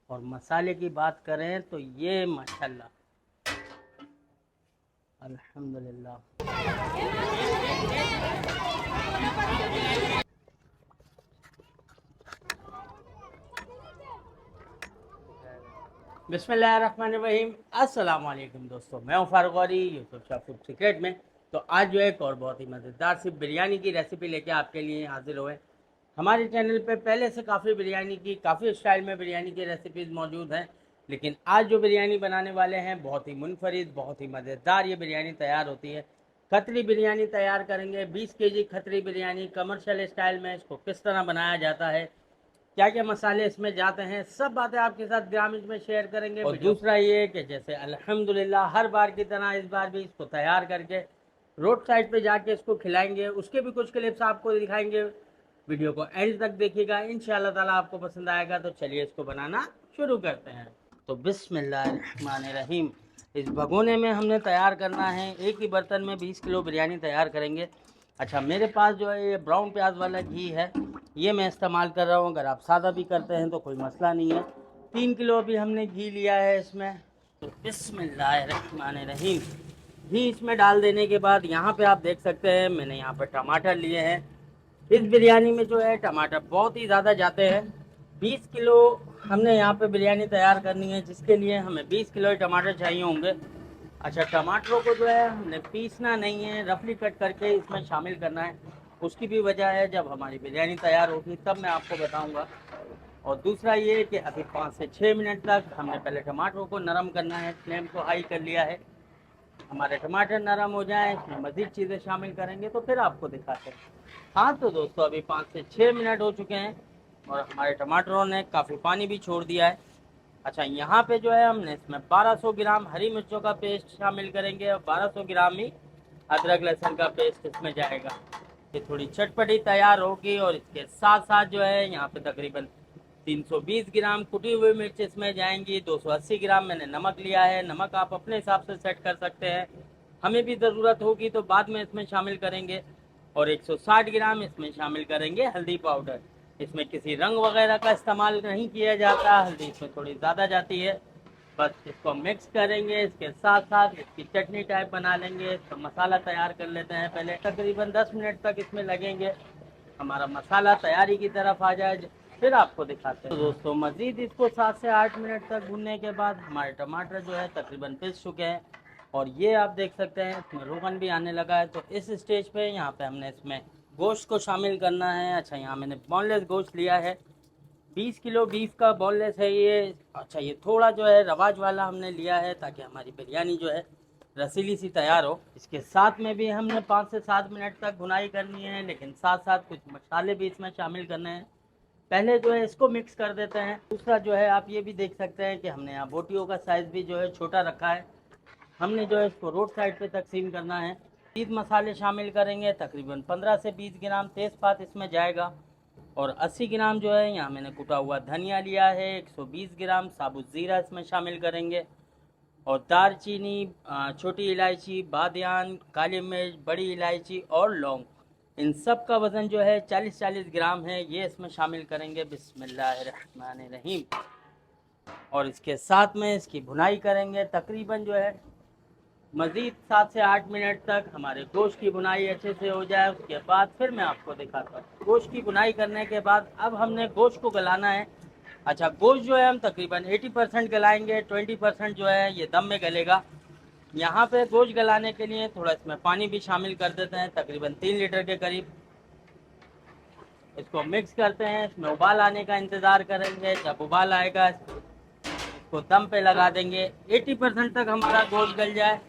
और मसाले की बात करें तो ये माशाल्लाह अल्हम्दुलिल्लाह। बिस्मिल्लाहिर्रहमानिर्रहीम। अस्सलाम वालेकुम दोस्तों, मैं हूं Farooq Gauri YouTube shop food secret में। तो आज जो एक और बहुत ही मज़ेदार सी बिरयानी की रेसिपी लेके आपके लिए हाजिर हुए। हमारे चैनल पे पहले से काफ़ी बिरयानी की काफ़ी स्टाइल में बिरयानी की रेसिपीज़ मौजूद हैं, लेकिन आज जो बिरयानी बनाने वाले हैं बहुत ही मुनफरिद, बहुत ही मज़ेदार ये बिरयानी तैयार होती है। खतरी बिरयानी तैयार करेंगे। 20 KG Khatri biryani commercial style में। इसको किस तरह बनाया जाता है, क्या क्या मसाले इसमें जाते हैं, सब बातें आपके साथ ग्रामीण में शेयर करेंगे। और दूसरा ये कि जैसे अल्हम्दुलिल्लाह हर बार की तरह इस बार भी इसको तैयार करके रोड साइड पे जाके इसको खिलाएंगे, उसके भी कुछ क्लिप्स आपको दिखाएंगे। वीडियो को एंड तक देखिएगा, इंशाल्लाह ताला आपको पसंद आएगा। तो चलिए इसको बनाना शुरू करते हैं। तो बिस्मिल्लाहिर्रहमानिर्रहीम। इस भगोने में हमने तैयार करना है, एक ही बर्तन में 20 किलो बिरयानी तैयार करेंगे। अच्छा, मेरे पास जो है ये ब्राउन प्याज वाला घी है, ये मैं इस्तेमाल कर रहा हूँ। अगर आप सादा भी करते हैं तो कोई मसला नहीं है। 3 किलो अभी हमने घी लिया है इसमें। तो बिस्मिल्लाहिर्रहमानिर्रहीम। घी इसमें डाल देने के बाद यहाँ पे आप देख सकते हैं मैंने यहाँ पर टमाटर लिए हैं। इस बिरयानी में जो है टमाटर बहुत ही ज़्यादा जाते हैं। 20 किलो हमने यहाँ पे बिरयानी तैयार करनी है, जिसके लिए हमें 20 किलो टमाटर चाहिए होंगे। अच्छा, टमाटरों को जो है हमने पीसना नहीं है, रफली कट करके इसमें शामिल करना है। उसकी भी वजह है, जब हमारी बिरयानी तैयार होगी तब मैं आपको बताऊंगा। और दूसरा ये कि अभी 5 से 6 मिनट तक हमने पहले टमाटरों को नरम करना है। फ्लेम को हाई कर लिया है। हमारे टमाटर नरम हो जाएं, इसमें मज़ीद चीज़ें शामिल करेंगे तो फिर आपको दिखाते हैं। हाँ तो दोस्तों, अभी 5 से 6 मिनट हो चुके हैं और हमारे टमाटरों ने काफ़ी पानी भी छोड़ दिया है। अच्छा, यहाँ पे जो है हमने इसमें 1200 ग्राम हरी मिर्चों का पेस्ट शामिल करेंगे और 1200 ग्राम ही अदरक लहसुन का पेस्ट इसमें जाएगा। ये थोड़ी चटपटी तैयार होगी। और इसके साथ साथ जो है यहाँ पे तकरीबन 320 ग्राम कुटी हुई मिर्च इसमें जाएंगी। 280 ग्राम मैंने नमक लिया है। नमक आप अपने हिसाब से सेट कर सकते हैं, हमें भी ज़रूरत होगी तो बाद में इसमें शामिल करेंगे। और 160 ग्राम इसमें शामिल करेंगे हल्दी पाउडर। इसमें किसी रंग वगैरह का इस्तेमाल नहीं किया जाता, हल्दी इसमें थोड़ी ज़्यादा जाती है। बस इसको मिक्स करेंगे, इसके साथ साथ इसकी चटनी टाइप बना लेंगे। तो मसाला तैयार कर लेते हैं पहले। तकरीबन 10 मिनट तक इसमें लगेंगे, हमारा मसाला तैयारी की तरफ आ जाए फिर आपको दिखाते हैं। तो दोस्तों, मज़ीद इसको 7 से 8 मिनट तक भूनने के बाद हमारे टमाटर जो है तकरीबन पिस चुके हैं। और ये आप देख सकते हैं इसमें रोगन भी आने लगा है। तो इस स्टेज पे यहाँ पे हमने इसमें गोश्त को शामिल करना है। अच्छा, यहाँ मैंने बोनलेस गोश्त लिया है। 20 किलो बीफ का बोनलेस है ये। अच्छा, ये थोड़ा जो है रवाज वाला हमने लिया है ताकि हमारी बिरयानी जो है रसीली सी तैयार हो। इसके साथ में भी हमने 5 से 7 मिनट तक भुनाई करनी है, लेकिन साथ साथ कुछ मसाले भी इसमें शामिल करने हैं। पहले जो है इसको मिक्स कर देते हैं। दूसरा जो है आप ये भी देख सकते हैं कि हमने यहाँ बोटियों का साइज़ भी जो है छोटा रखा है। हमने जो है इसको रोड साइड पे तकसीम करना है। तीन मसाले शामिल करेंगे, तकरीबन 15 से 20 ग्राम तेज़पात इसमें जाएगा। और 80 ग्राम जो है यहाँ मैंने कुटा हुआ धनिया लिया है। 120 ग्राम साबुत ज़ीरा इसमें शामिल करेंगे। और दालचीनी, छोटी इलायची, बादियान, काली मिर्च, बड़ी इलायची और लौंग, इन सब का वज़न जो है 40-40 ग्राम है, ये इसमें शामिल करेंगे। बिस्मिल्लाहिर्रहमानिर्रहीम। और इसके साथ में इसकी भुनाई करेंगे तकरीबन जो है मज़ीद 7 से 8 मिनट तक। हमारे गोश्त की बुनाई अच्छे से हो जाए उसके बाद फिर मैं आपको दिखाता हूँ। गोश्त की बुनाई करने के बाद अब हमने गोश्त को गलाना है। अच्छा, गोश्त जो है हम तकरीबन 80% गलाएंगे, 20% जो है ये दम में गलेगा। यहाँ पे गोश्त गलाने के लिए थोड़ा इसमें पानी भी शामिल कर देते हैं, तकरीबन 3 लीटर के करीब। इसको मिक्स करते हैं, इसमें उबाल आने का इंतज़ार करेंगे। जब उबाल आएगा इसको दम पे लगा देंगे। 80% तक हमारा गोश्त गल जाए।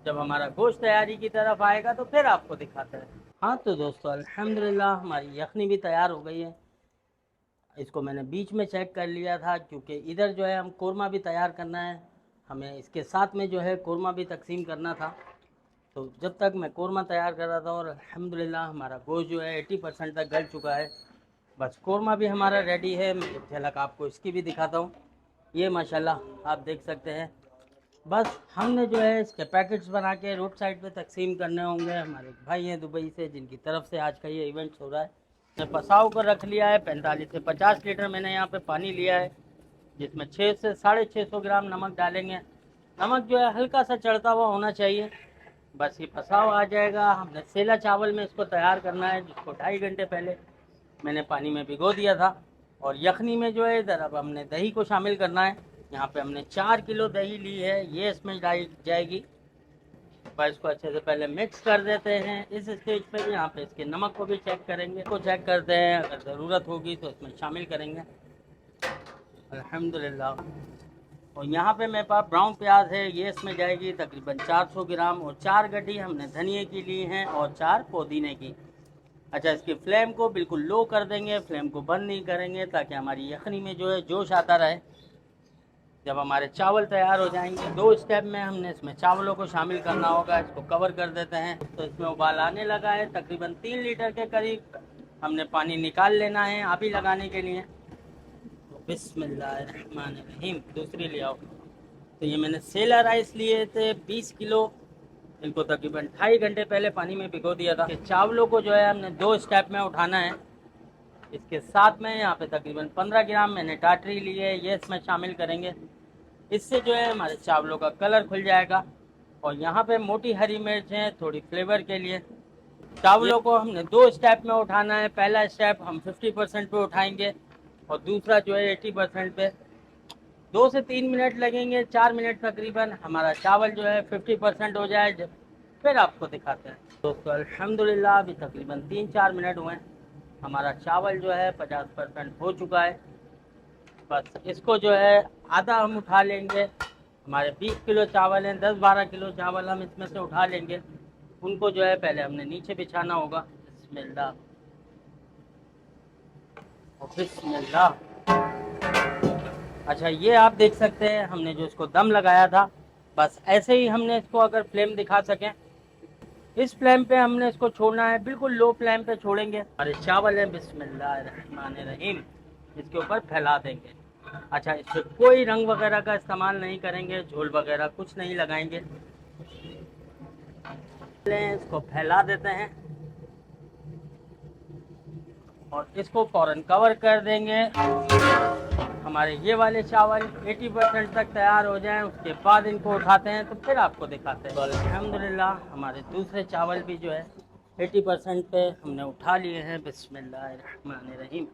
जब हमारा गोश्त तैयारी की तरफ आएगा तो फिर आपको दिखाते हैं। हाँ तो दोस्तों, अल्हम्दुलिल्लाह हमारी यखनी भी तैयार हो गई है। इसको मैंने बीच में चेक कर लिया था क्योंकि इधर जो है हम कोरमा भी तैयार करना है, हमें इसके साथ में जो है कोरमा भी तकसीम करना था। तो जब तक मैं कोरमा तैयार कर रहा था, और अल्हम्दुलिल्लाह हमारा गोश्त जो है 80% तक गल चुका है। बस कोरमा भी हमारा रेडी है। मैं एक झलक आपको इसकी भी दिखाता हूँ। ये माशाल्लाह आप देख सकते हैं। बस हमने जो है इसके पैकेट्स बना के रोड साइड पे तकसीम करने होंगे। हमारे भाई हैं दुबई से, जिनकी तरफ से आज का ये इवेंट हो रहा है। मैं पसाव कर रख लिया है। 45 से 50 लीटर मैंने यहाँ पे पानी लिया है। जिसमें 6 से 650 ग्राम नमक डालेंगे। नमक जो है हल्का सा चढ़ता हुआ होना चाहिए, बस ये पसाव आ जाएगा। हमने सेला चावल में इसको तैयार करना है, जिसको 2.5 घंटे पहले मैंने पानी में भिगो दिया था। और यखनी में जो है इधर अब हमने दही को शामिल करना है। यहाँ पे हमने 4 किलो दही ली है, ये इसमें डाली जाएगी। बस इसको अच्छे से पहले मिक्स कर देते हैं। इस स्टेज पे भी यहाँ पे इसके नमक को भी चेक करेंगे, को चेक करते हैं, अगर ज़रूरत होगी तो इसमें शामिल करेंगे। अल्हम्दुलिल्लाह। और यहाँ पे मेरे पास ब्राउन प्याज है, ये इसमें जाएगी तकरीबन 400 ग्राम। और 4 गड्डी हमने धनिए की ली हैं और 4 पुदीने की। अच्छा, इसकी फ्लेम को बिल्कुल लो कर देंगे, फ्लेम को बंद नहीं करेंगे, ताकि हमारी यखनी में जो है जोश आता रहे। जब हमारे चावल तैयार हो जाएंगे, 2 स्टेप में हमने इसमें चावलों को शामिल करना होगा। इसको कवर कर देते हैं। तो इसमें उबाल आने लगा है, तकरीबन 3 लीटर के करीब हमने पानी निकाल लेना है आबी लगाने के लिए। तो बिस्मिल्लाहिर्रहमानिर्रहीम। दूसरी ले आओ। तो ये मैंने सेला राइस लिए थे 20 किलो, इनको तकरीबन 2.5 घंटे पहले पानी में भिगो दिया था। चावलों को जो है हमने 2 स्टेप में उठाना है। इसके साथ में यहाँ पे तकरीबन 15 ग्राम मैंने टाटरी ली है, ये इसमें शामिल करेंगे। इससे जो है हमारे चावलों का कलर खुल जाएगा। और यहाँ पे मोटी हरी मिर्च है थोड़ी फ्लेवर के लिए। चावलों को हमने 2 स्टेप में उठाना है। पहला स्टेप हम 50% पे उठाएंगे और दूसरा जो है 80% पे। 2 से 3 मिनट लगेंगे, 4 मिनट तकरीबन हमारा चावल जो है 50% हो जाए, जब फिर आपको दिखाते हैं। दोस्तों अल्हम्दुलिल्लाह अभी तकरीबन 3-4 मिनट हुए हैं, हमारा चावल जो है 50% हो चुका है। बस इसको जो है आधा हम उठा लेंगे। हमारे 20 किलो चावल हैं, 10-12 किलो चावल हम इसमें से उठा लेंगे। उनको जो है पहले हमने नीचे बिछाना होगा। बिस्मिल्लाह और बिस्मिल्लाह। अच्छा, ये आप देख सकते हैं हमने जो इसको दम लगाया था, बस ऐसे ही हमने इसको, अगर फ्लेम दिखा सकें, इस फ्लेम पे हमने इसको छोड़ना है, बिल्कुल लो फ्लेम पे छोड़ेंगे। हमारे चावल है, बिस्मिल्लाहिर्रहमानिर्रहीम, इसके ऊपर फैला देंगे। अच्छा, इस पर कोई रंग वगैरह का इस्तेमाल नहीं करेंगे, झोल वगैरह कुछ नहीं लगाएंगे। इसको फैला देते हैं और इसको फ़ौरन कवर कर देंगे। हमारे ये वाले चावल 80% तक तैयार हो जाएं, उसके बाद इनको उठाते हैं, तो फिर आपको दिखाते हैं। तो अल्हम्दुलिल्लाह हमारे दूसरे चावल भी जो है 80% पे हमने उठा लिए हैं। बिस्मिल्लाहिर्रहमानिर्रहीम।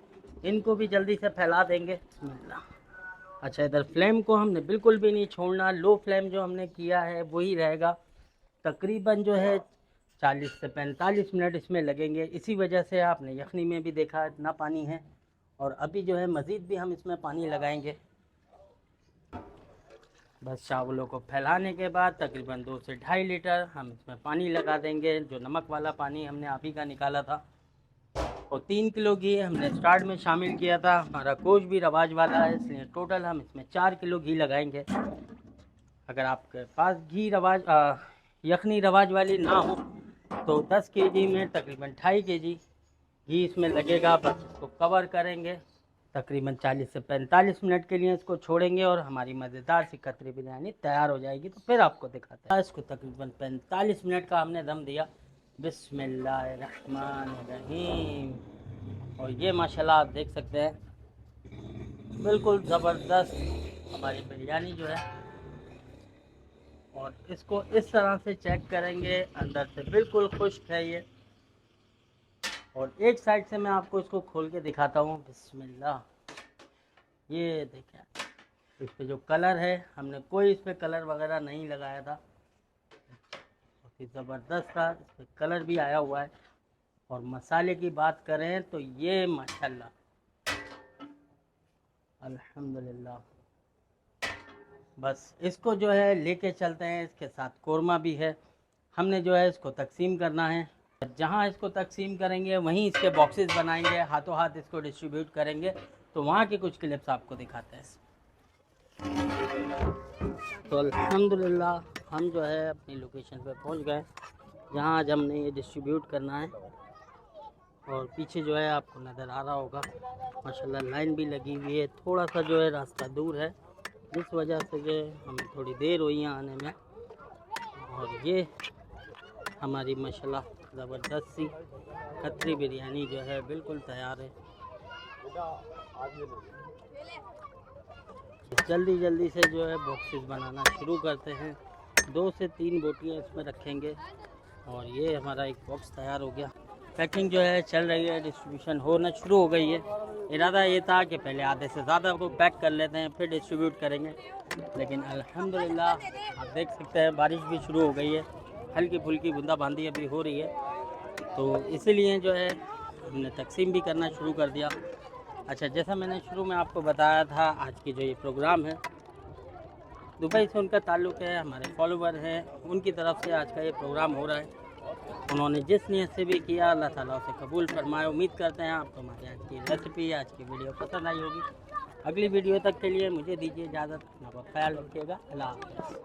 इनको भी जल्दी से फैला देंगे। बिस्मिल्लाह। अच्छा, इधर फ्लेम को हमने बिल्कुल भी नहीं छोड़ना, लो फ्लेम जो हमने किया है वही रहेगा। तकरीबन जो है 40 से 45 मिनट इसमें लगेंगे। इसी वजह से आपने यखनी में भी देखा इतना पानी है, और अभी जो है मज़ीद भी हम इसमें पानी लगाएंगे। बस चावलों को फैलाने के बाद तकरीबन 2 से 2.5 लीटर हम इसमें पानी लगा देंगे, जो नमक वाला पानी हमने अभी का निकाला था। और 3 किलो घी हमने स्टार्ट में शामिल किया था। हमारा गोश्त भी रवाज वाला है, इसलिए टोटल हम इसमें 4 किलो घी लगाएंगे। अगर आपके पास घी यखनी रवाज वाली ना हो तो 10 केजी में तकरीबन 2.5 केजी घी इसमें लगेगा। बस इसको कवर करेंगे, तकरीबन 40 से 45 मिनट के लिए इसको छोड़ेंगे और हमारी मज़ेदार सी कतरी बिरयानी तैयार हो जाएगी। तो फिर आपको दिखाते हैं। इसको तकरीबन 45 मिनट का हमने दम दिया। बिस्मिल्लाहिर्रहमानिर्रहीम। और ये माशाल्लाह आप देख सकते हैं, बिल्कुल ज़बरदस्त हमारी बिरयानी जो है। और इसको इस तरह से चेक करेंगे, अंदर से बिल्कुल खुश्क है ये। और एक साइड से मैं आपको इसको खोल के दिखाता हूँ। बिस्मिल्लाह। ये देखें, इस पे जो कलर है, हमने कोई इस पे कलर वगैरह नहीं लगाया था, बहुत ही ज़बरदस्त था। इस पे कलर भी आया हुआ है। और मसाले की बात करें तो ये माशाल्लाह अल्हम्दुलिल्लाह। बस इसको जो है लेके चलते हैं। इसके साथ कोरमा भी है, हमने जो है इसको तकसीम करना है। जहाँ इसको तकसीम करेंगे वहीं इसके बॉक्सेस बनाएंगे, हाथों हाथ इसको डिस्ट्रीब्यूट करेंगे। तो वहाँ की कुछ क्लिप्स आपको दिखाते हैं। तो अल्हम्दुलिल्लाह हम जो है अपनी लोकेशन पे पहुँच गए, जहाँ आज हमने ये डिस्ट्रीब्यूट करना है। और पीछे जो है आपको नज़र आ रहा होगा माशाल्लाह लाइन भी लगी हुई है। थोड़ा सा जो है रास्ता दूर है, जिस वजह से जो हमें थोड़ी देर हुई है आने में। और ये हमारी माशाल्लाह ज़बरदस्त सी कतरी बिरयानी जो है बिल्कुल तैयार है। जल्दी से जो है बॉक्सेस बनाना शुरू करते हैं। 2 से 3 बोटियाँ इसमें रखेंगे और ये हमारा एक बॉक्स तैयार हो गया। पैकिंग जो है चल रही है, डिस्ट्रीब्यूशन होना शुरू हो गई है। इरादा ये था कि पहले आधे से ज़्यादा को पैक कर लेते हैं फिर डिस्ट्रीब्यूट करेंगे, लेकिन अल्हम्दुलिल्लाह आप देख सकते हैं बारिश भी शुरू हो गई है, हल्की फुल्की बूंदाबांदी अभी हो रही है, तो इसीलिए जो है हमने तकसीम भी करना शुरू कर दिया। अच्छा, जैसा मैंने शुरू में आपको बताया था, आज की जो ये प्रोग्राम है दुबई से उनका ताल्लुक़ है, हमारे फॉलोवर हैं, उनकी तरफ से आज का ये प्रोग्राम हो रहा है। उन्होंने जिस नीयत से भी किया अल्लाह ताला उसे कबूल फरमाए। उम्मीद करते हैं आपको हमारी आज की रेसिपी, आज की वीडियो पसंद आई होगी। अगली वीडियो तक के लिए मुझे दीजिए इजाज़त, अपना ख्याल रखिएगा। अल्लाह हाफ़िज़।